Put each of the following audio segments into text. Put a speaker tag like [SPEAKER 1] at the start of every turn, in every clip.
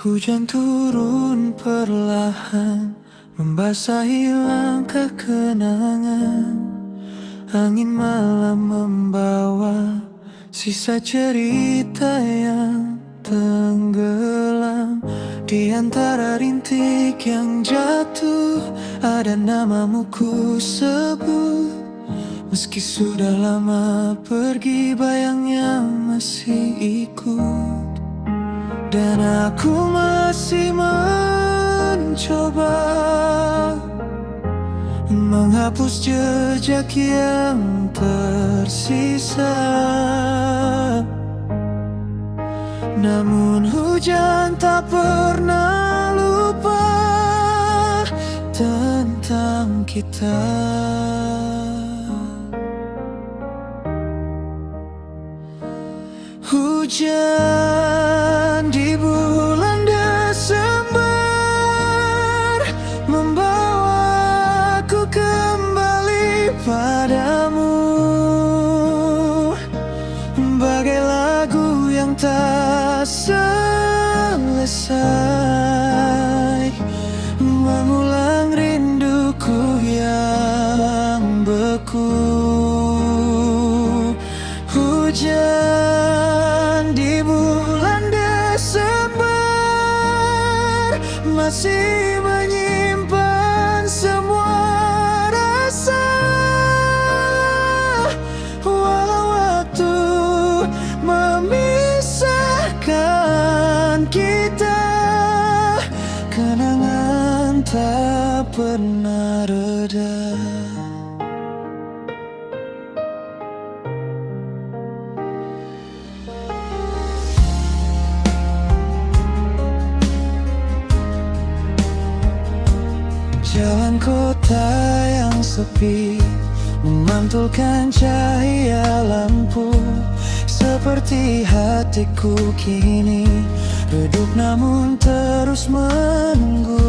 [SPEAKER 1] Hujan turun perlahan, membasahi langkah kenangan. Angin malam membawa sisa cerita yang tenggelam. Di antara rintik yang jatuh, ada namamu ku sebut. Meski sudah lama pergi, bayangnya masih ikut. Dan aku masih mencoba menghapus jejak yang tersisa. Namun hujan tak pernah lupa tentang kita. Hujan di bulan Desember membawaku kembali padamu, bagai lagu yang tak selesai, mengulang rinduku yang beku. Hujan di bulan Desember masih menyimpan semua rasa. Walau waktu memisahkan kita, kenangan tak pernah reda. Jalan kota yang sepi memantulkan cahaya lampu, seperti hatiku kini redup namun terus menunggu.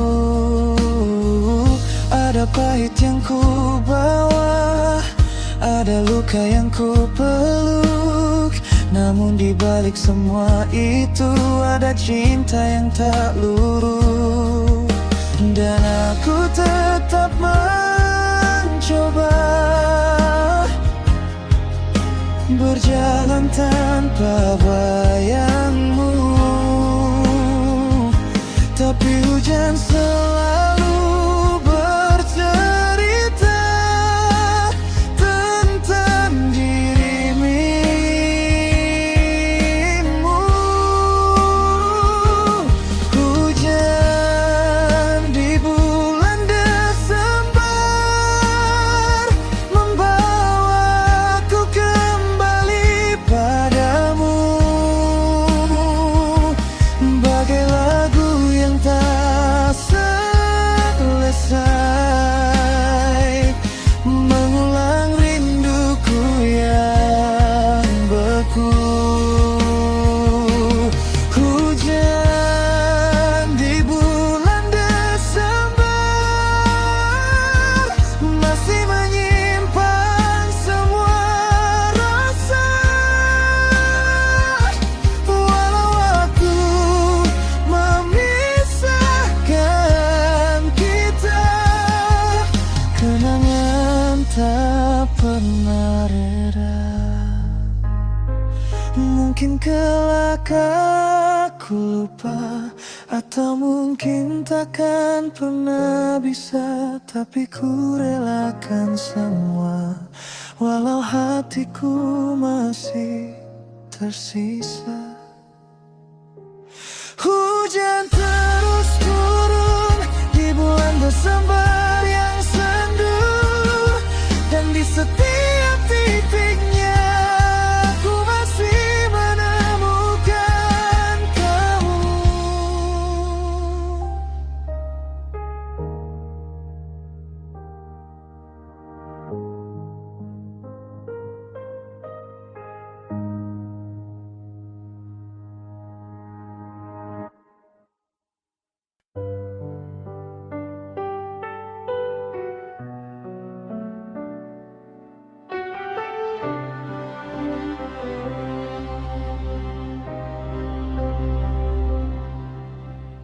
[SPEAKER 1] Ada pahit yang ku bawa, ada luka yang ku peluk, namun di balik semua itu ada cinta yang tak luruh. Dan aku tetap mencoba berjalan tanpa bayangmu, tapi hujan selalu bercerita tentang dirimu. Hujan di bulan Desember membawaku kembali padamu, bagai lagu yang tak selesai, mengulang rinduku yang beku. Hujan di bulan Desember masih menyimpan semua rasa. Walau waktu memisahkan kita, kenangan tak pernah reda. Mungkin kelak aku lupa, atau mungkin takkan pernah bisa, tapi ku relakan semua, walau hatiku masih tersisa. Hujan terus turun di bulan Desember yang sendu, dan di setiap titiknya aku masih menemukan kamu.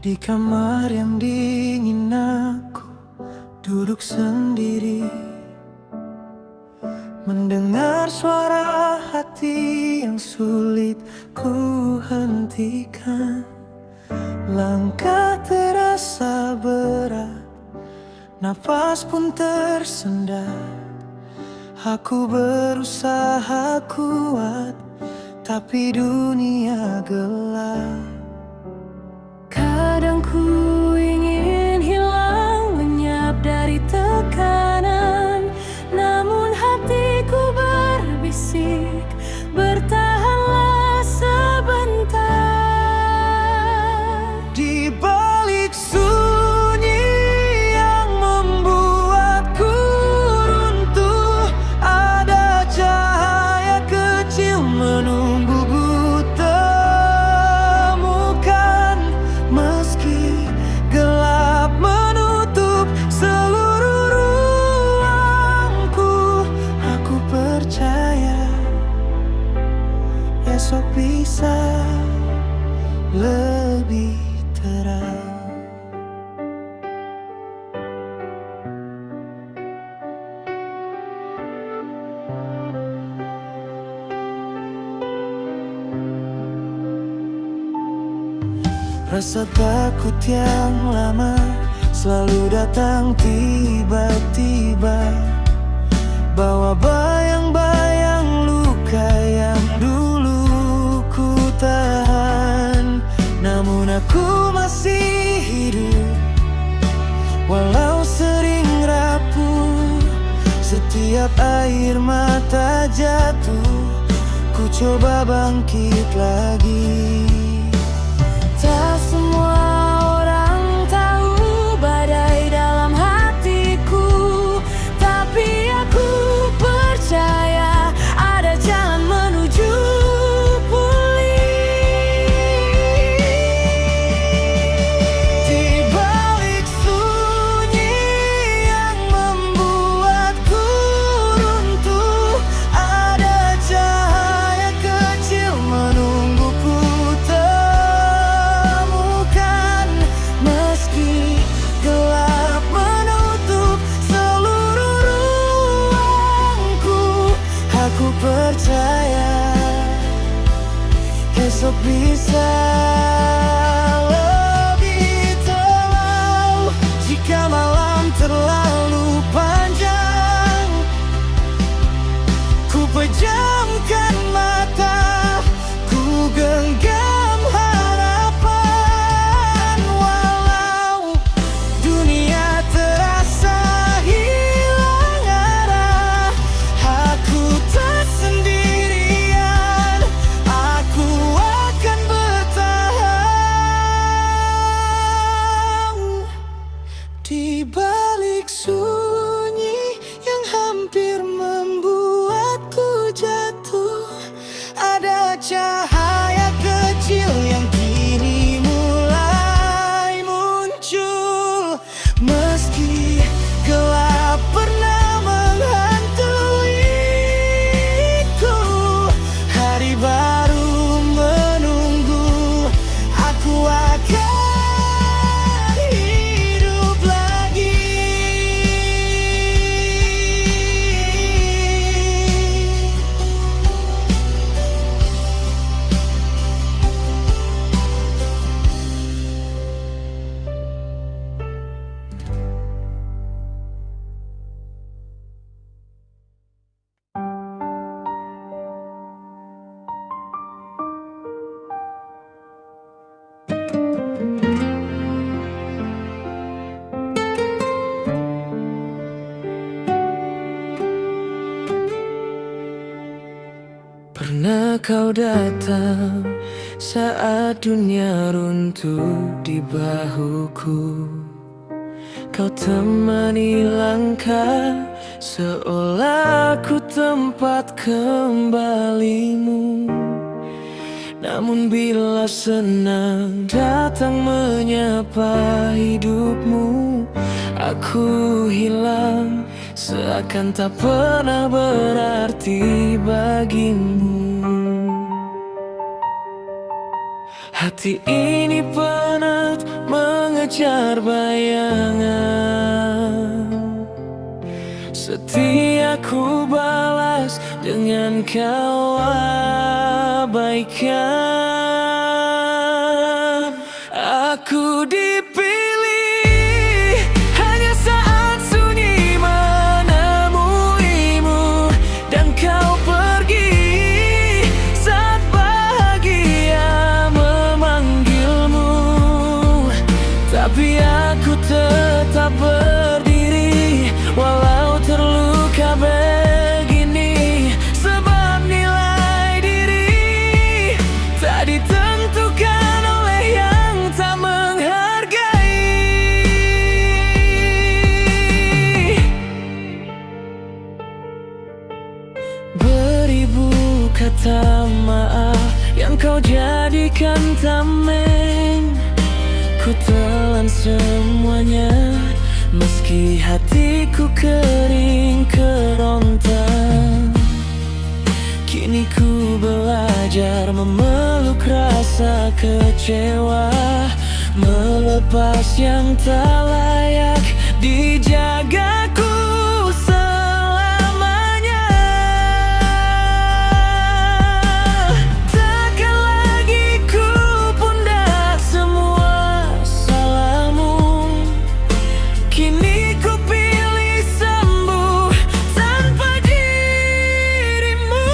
[SPEAKER 1] Di kamar yang dingin aku duduk sendiri, mendengar suara hati yang sulit ku hentikan. Langkah terasa berat, napas pun tersendat. Aku berusaha kuat, tapi dunia gelap. Kadang ku ingin hilang, lenyap dari tekanan, namun hatiku berbisik, bertahanlah sebentar. Di balik sunyi yang membuatku runtuh, ada cahaya kecil menunggu ku temukan. Meski gelap menutup seluruh ruangku, aku percaya esok bisa lebih terang. Rasa takut yang lama selalu datang tiba-tiba, bawa bayang-bayang luka yang dulu ku tahan. Namun aku masih hidup, walau sering rapuh. Setiap air mata jatuh, ku coba bangkit lagi. Tak semua orang tahu badai dalam hatiku, tapi aku percaya ada jalan menuju pulih. Di balik sunyi yang membuatku runtuh, ada cahaya kecil menungguku temukan. Meski gelap menutup seluruh ruangku, aku percaya esok bisa lebih terang. Jika malam terlalu panjang, ku pejamkan mata, ku genggam harapan. Walau dunia terasa hilang arah, aku tak sendirian, aku akan bertahan. Di balik sunyi yang hampir membuatku jatuh, ada cahaya kecil yang kini mulai muncul. Meski gelap pernah menghantuiku, hari baru menunggu, aku akan hidup lagi. Pernah kau datang saat dunia runtuh di bahuku. Kau temani langkah, seolah ku tempat kembalimu. Namun bila senang datang menyapa hidupmu, aku hilang seakan tak pernah berarti bagimu. Hati ini penat mengejar bayangan. Setia ku balas dengan kau abaikan. Aku dipilih hanya saat sunyi menemuimu, dan kau pergi saat bahagia memanggilmu. Tapi aku tetap berdiri walau terluka begini, sebab nilai diri tak ditentukan oleh yang tak menghargai. Beribu kata maaf yang kau jadikan tameng, ku telan semuanya meski hatiku kering kerontang. Kini ku belajar memeluk rasa kecewa, melepas yang tak layak dijagaku selamanya. Takkan lagi ku pundak semua salahmu. Kini ku pilih sembuh tanpa dirimu.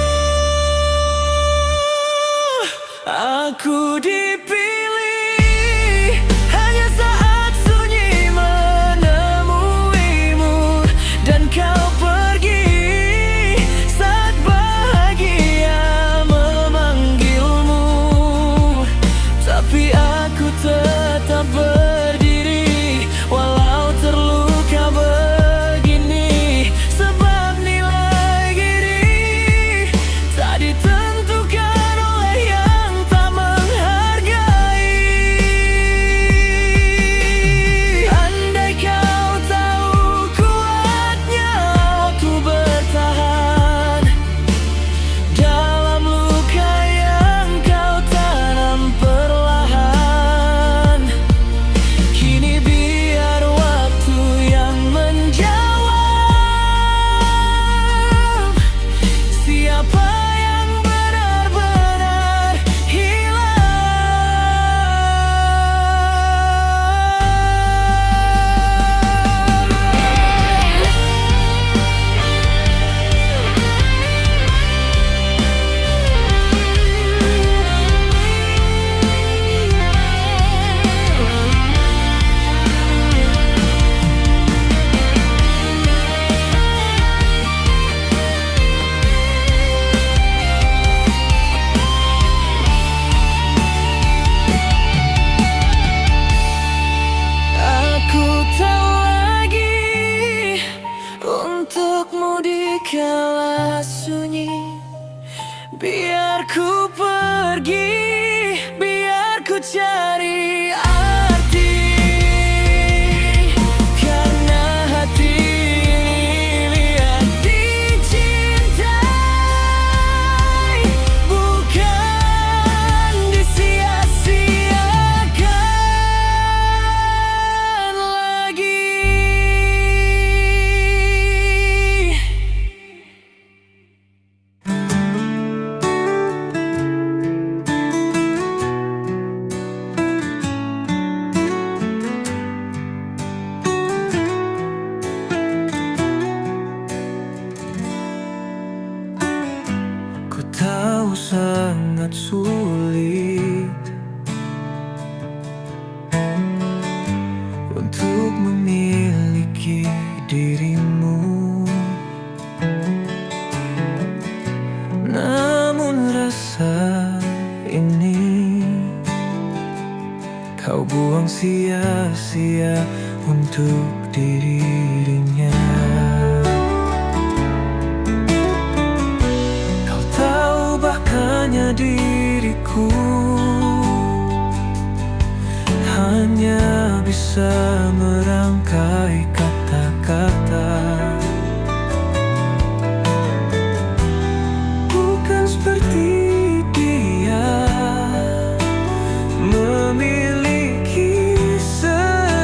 [SPEAKER 1] Aku dipilih hanya saat sunyi menemuimu, dan kau pergi saat bahagia memanggilmu. Tapi aku tetap berdiri walau terluka begini, sebab nilai diri tak ditentukan oleh yang tak menghargai. Andai kau tahu kuatnya aku bertahan dalam luka yang kau tanam perlahan. Kini biar waktu yang menjawab siapa yang benar-benar hilang. Aku tak lagi untukmu di kala sunyi. Biar ku pergi, biar ku cari arti, karena hati ini lihat dicintai, bukan disia-siakan lagi. Ku tahu sangat sulit untuk memiliki dirimu, namun rasa ini kau buang sia-sia untuk dirinya. Kau tahu bahkannya diriku hanya bisa merangkai kata-kata, bukan seperti dia memiliki segalanya.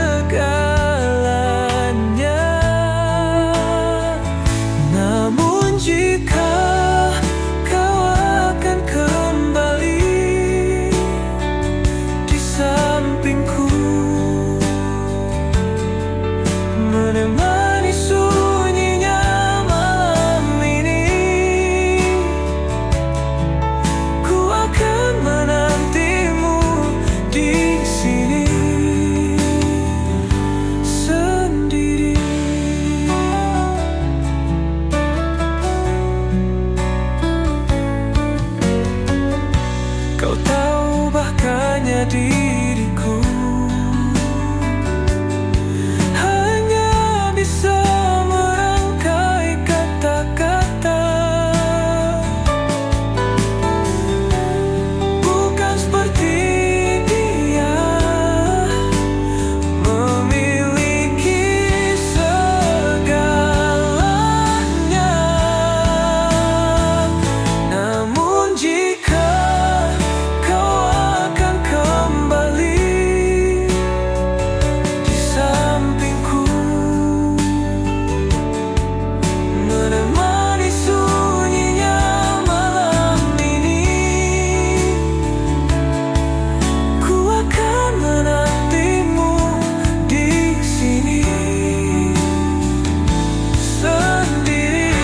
[SPEAKER 1] menemani sunyinya malam ini. Ku akan menantimu di sini sendiri. Kau tahu bahkannya diriku hanya bisa merangkai kata-kata, bukan seperti dia memiliki segalanya. Namun jika kau akan kembali di sampingku, menemani sunyinya malam ini, ku akan menantimu di sini sendiri.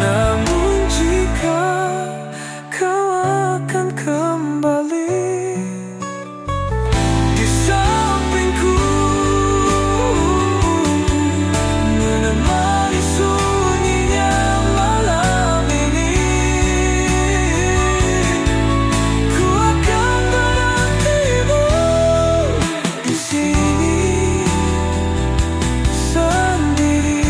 [SPEAKER 1] Namun jika kau akan kembali di sampingku, menemani sunyinya malam ini, ku akan menantimu di sini sendiri.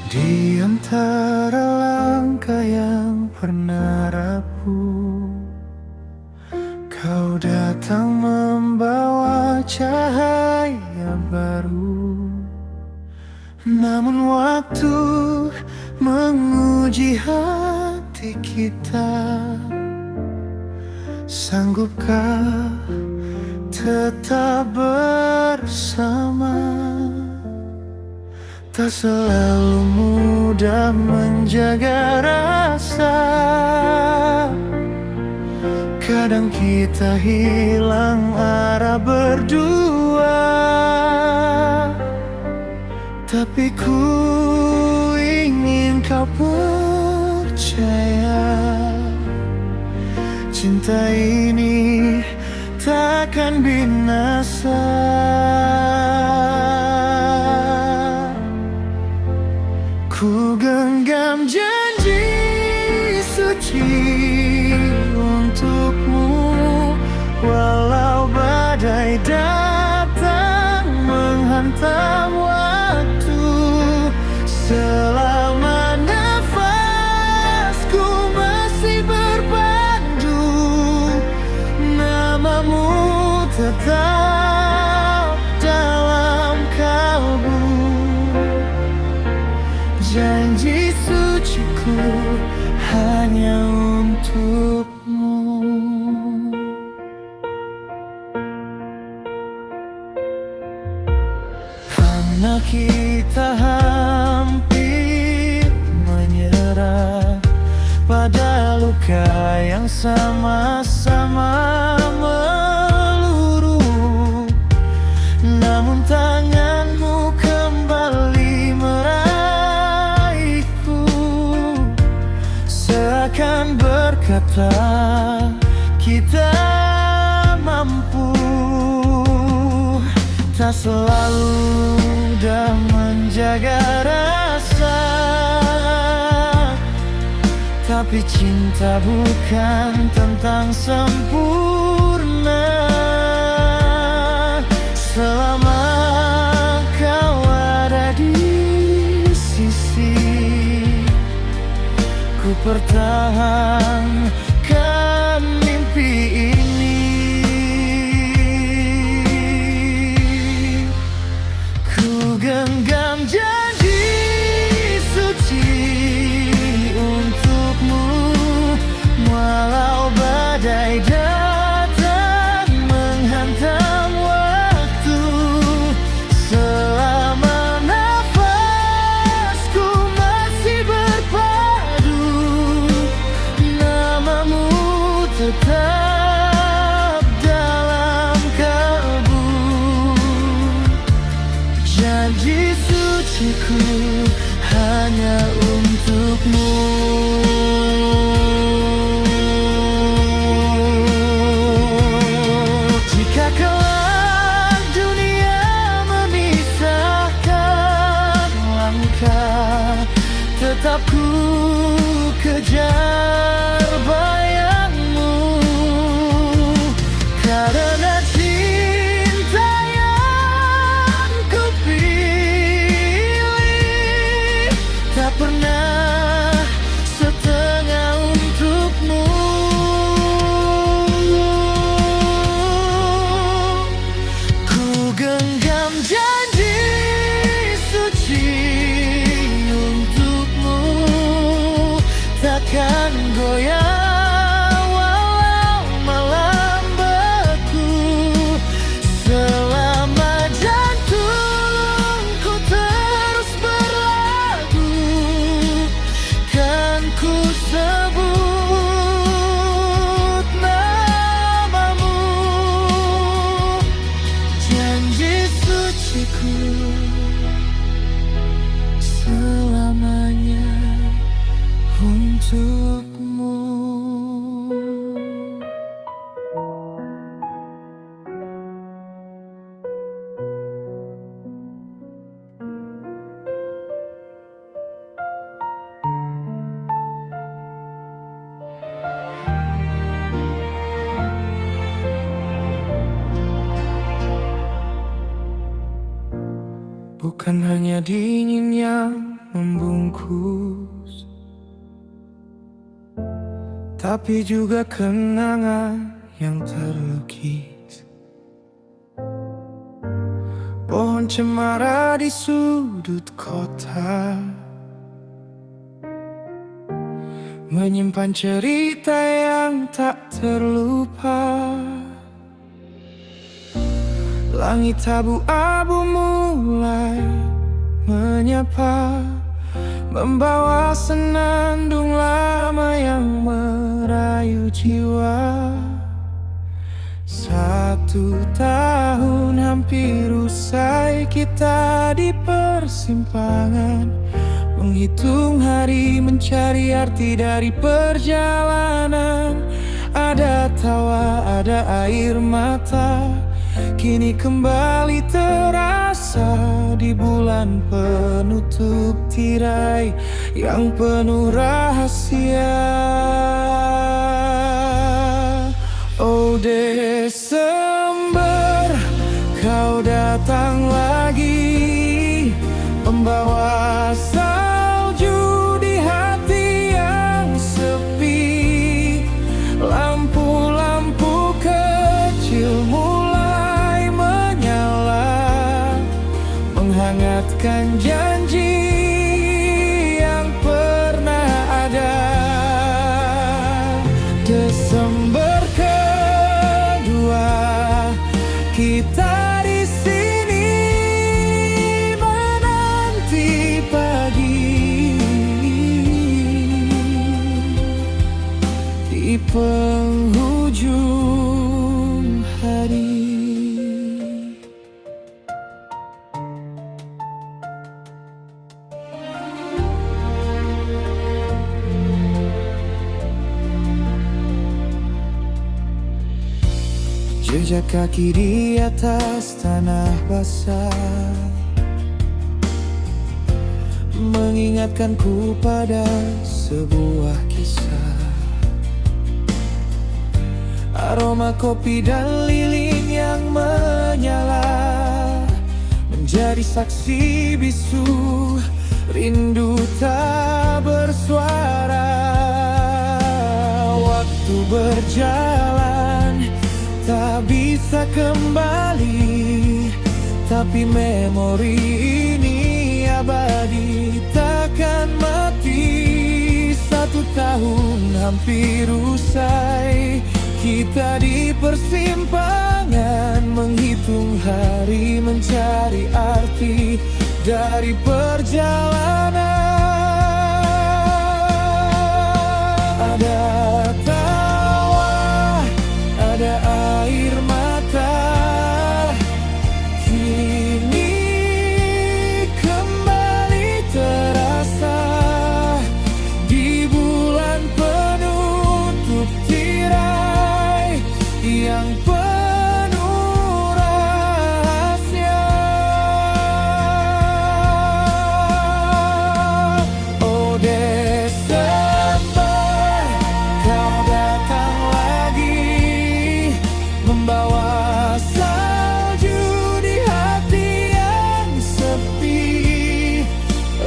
[SPEAKER 1] Di antara langkah yang pernah rapuh, kau datang membawa cahaya baru. Namun waktu menguji hati kita, sanggupkah tetap bersama? Tak selalu mudah menjaga rasa, kadang kita hilang arah berdua. Tapi ku ingin kau percaya, cinta ini takkan binasa. Ku genggam janji suci untukmu, walau badai datang menghantam waktu. Selama nafasku masih berpandu, namamu tetap dalam kalbu. Janji suciku hanya untukmu. Karena kita hampir menyerah pada luka yang sama-sama meluruh, namun tanganmu kembali meraihku, seakan berkata kita mampu. Tak selalu mudah menjaga rasa, tapi cinta bukan tentang sempurna. Selama kau ada di sisi, ku pertahankan mimpi ini. Ku genggam janji suci untukmu, walau badai datang menghantam waktu. Selama nafasku masih berpadu, namamu tetap dalam kalbu. Janji suciku hanya untukmu. Jika kelak dunia memisahkan langkah, tetap ku kejar bayangmu. Karena cinta yang ku pilih tak pernah setengah untukmu. Ku genggam janji suci untukmu, takkan goyah walau malam beku. Selama jantungku terus berlagu, kan ku sebut namamu. Janji suciku selamanya untukmu. Bukan hanya dingin yang membungkus, tapi juga kenangan yang terlukis. Pohon cemara di sudut kota menyimpan cerita yang tak terlupa. Langit abu-abu mulai menyapa, membawa senandung lama yang merayu jiwa. 1 tahun hampir usai kita di persimpangan, menghitung hari mencari arti dari perjalanan. Ada tawa, ada air mata, kini kembali terasa di bulan penutup tirai yang penuh rahasia. Oh Desember, kau datang lagi, membawa salju di hati yang sepi. Lampu-lampu kecil mulai menyala, menghangatkan janji yang pernah ada. Desember kedua, kita di sini menanti pagi di penghujung hari. Jejak kaki di atas tanah basah, mengingatkanku pada sebuah kisah. Aroma kopi dan lilin yang menyala menjadi saksi bisu rindu tak bersuara. Waktu berjalan tak bisa kembali, tapi memori ini abadi takkan mati. 1 tahun hampir usai, kita di persimpangan menghitung hari, mencari arti dari perjalanan. Ada tawa, ada air mata, kini kembali terasa di bulan penutup tirai yang penuh rahasia. Oh Desember, kau datang lagi, membawa salju di hati yang sepi.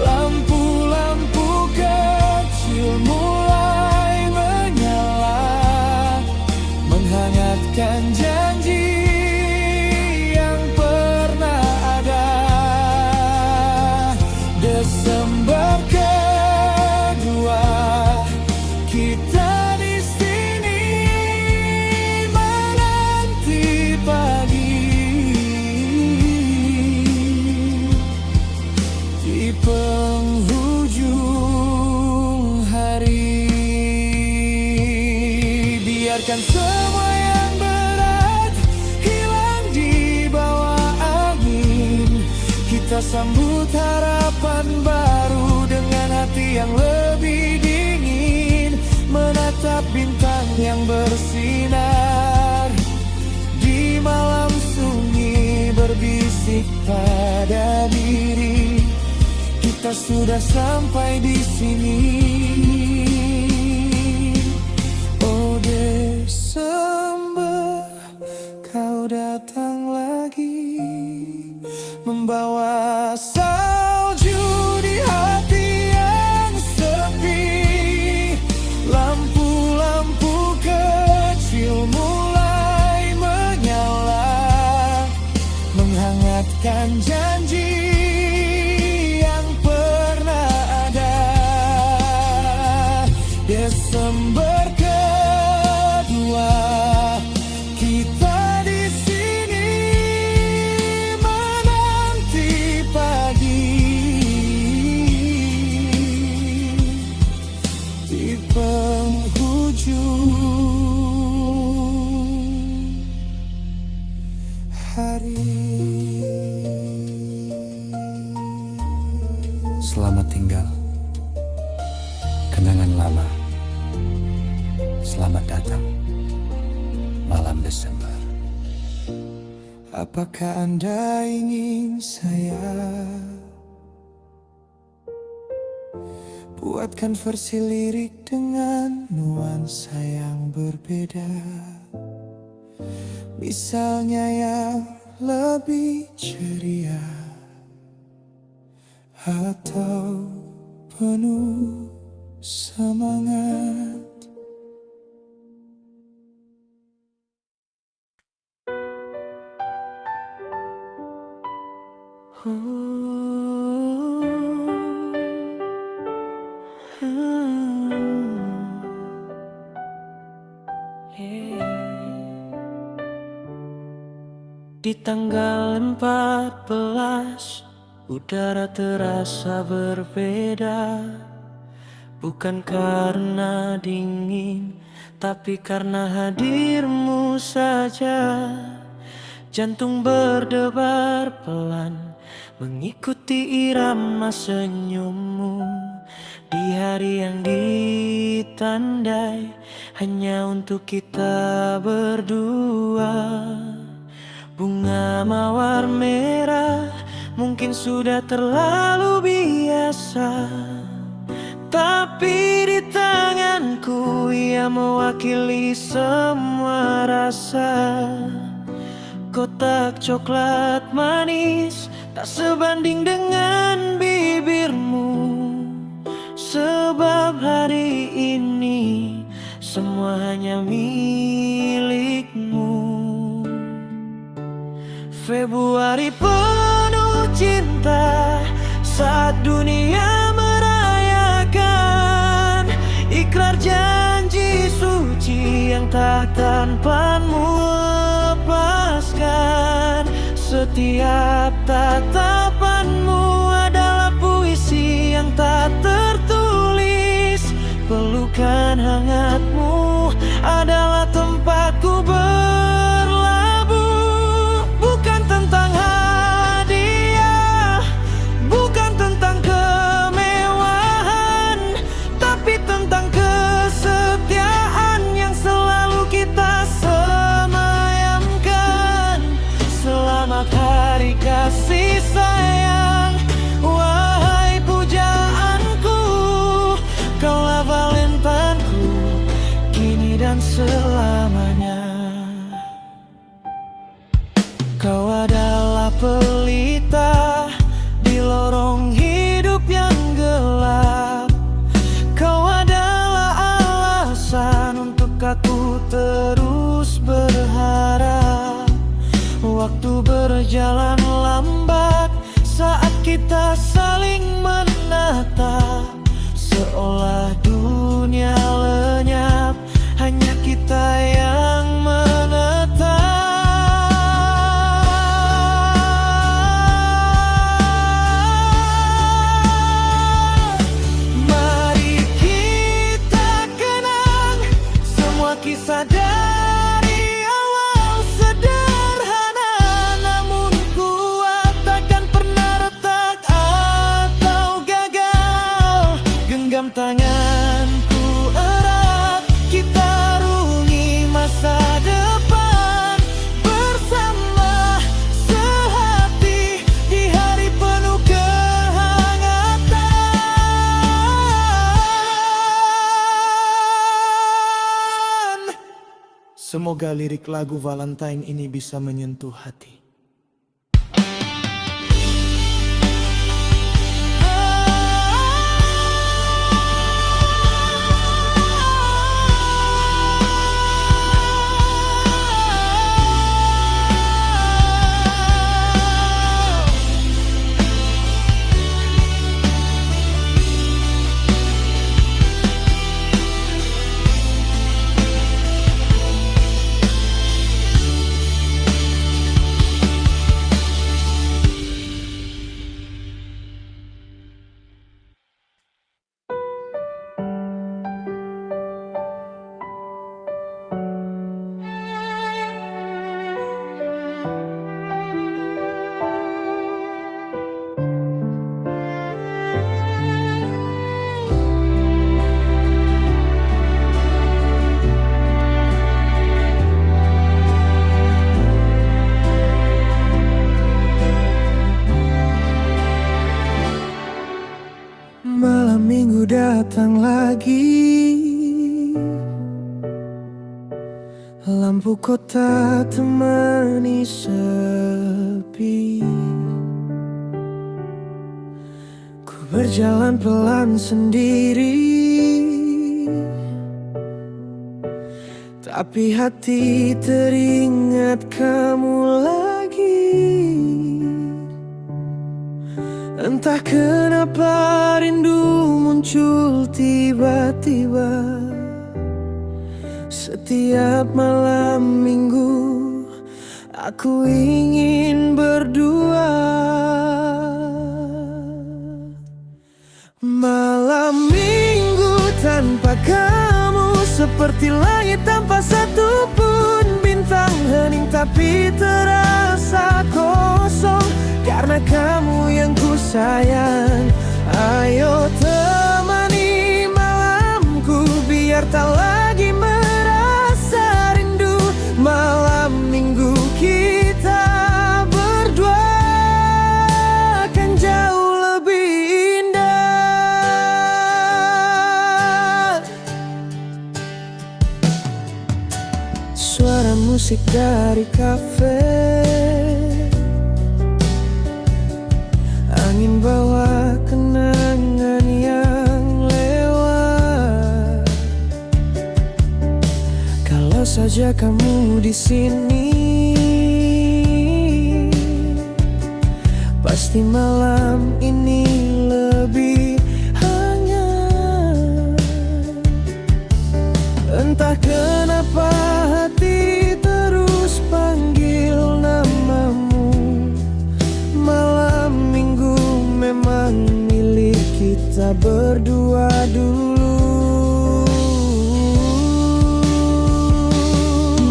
[SPEAKER 1] Lampu-lampu kecil mulai menyala, menghangatkan janji yang pernah ada. Desember kedua, kita di sini menanti pagi di penghujung hari. Biarkan semua yang berat hilang di bawah angin. Kita sambut harapan baru dengan hati yang lebih dingin, menatap bintang yang bersinar di malam sunyi, berbisik pada diri, kita sudah sampai di sini. Oh Desember, kau datang lagi, membawa salju di hati yang sepi. Lampu-lampu kecil mulai menyala, menghangatkan janji yang pernah ada. Desember kedua, kita di sini menanti pagi di penghujung hari.
[SPEAKER 2] Selamat tinggal, kenangan lama. Selamat datang, malam Desember.
[SPEAKER 1] Apakah Anda ingin saya buatkan versi lirik dengan nuansa yang berbeda? Misalnya yang lebih ceria atau penuh semangat. Di tanggal 14, udara terasa berbeda. Bukan karena dingin, tapi karena hadirmu saja. Jantung berdebar pelan, mengikuti irama senyummu. Di hari yang ditandai hanya untuk kita berdua. Bunga mawar merah mungkin mungkin sudah terlalu biasa, tapi di tanganku ia mewakili semua rasa. Kotak coklat manis tak sebanding dengan bibirmu, sebab hari ini semua hanya milikmu. Februari penuh cinta saat dunia merayakan ikrar janji suci yang takkanmu lepaskan. Setiap tatapanmu adalah puisi yang tak tertulis. Pelukan hangatmu adalah tempatku berlabuh. Bukan tentang hadiah, bukan tentang kemewahan, tapi tentang kesetiaan yang selalu kita semayamkan. Selamat hari kasih sayang, wahai pujaanku. Kaulah Valentineku, kini dan selamanya. Kau adalah pelita di lorong hidup yang gelap. Kau adalah alasan untuk aku terus berharap. Waktu berjalan lambat saat kita saling menatap, seolah dunia lenyap, hanya kita yang menetap. Mari kita kenang semua kisah dari awal, sederhana namun kuat, takkan pernah retak atau gagal. Genggam tanganku erat, kita rungi masa depan bersama, sehati di hari penuh kehangatan. Semoga lirik lagu Valentine ini bisa menyentuh hati. Malam minggu datang lagi, lampu kota temani sepi. Ku berjalan pelan sendiri, tapi hati teringat kamu lagi. Entah kenapa rindu muncul tiba-tiba. Setiap malam minggu aku ingin berdua. Malam minggu tanpa kamu seperti langit tanpa satupun bintang hening, tapi terasa kosong karena kamu yang ku sayang. Ayo temani malamku biar tak lagi merasa rindu. Malam minggu kita berdua musik dari kafe, angin bawa kenangan yang lewat. Kalau saja kamu di sini, pasti malam ini lebih hangat. Entah kenapa hati terus panggil namamu. Malam minggu memang milik kita berdua dulu.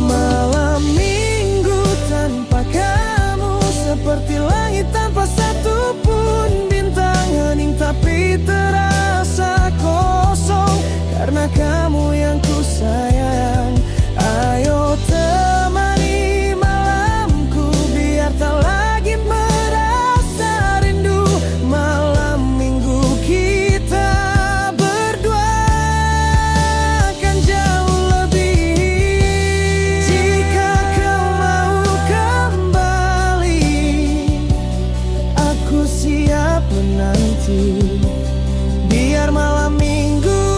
[SPEAKER 1] Malam minggu tanpa kamu seperti langit tanpa satupun bintang. Hening tapi terasa kosong karena kamu yang ku sayang. Ayo temani malamku biar tak lagi merasa rindu. Malam minggu kita berdua akan jauh lebih. Jika kau mau kembali, aku siap menanti. Biar malam minggu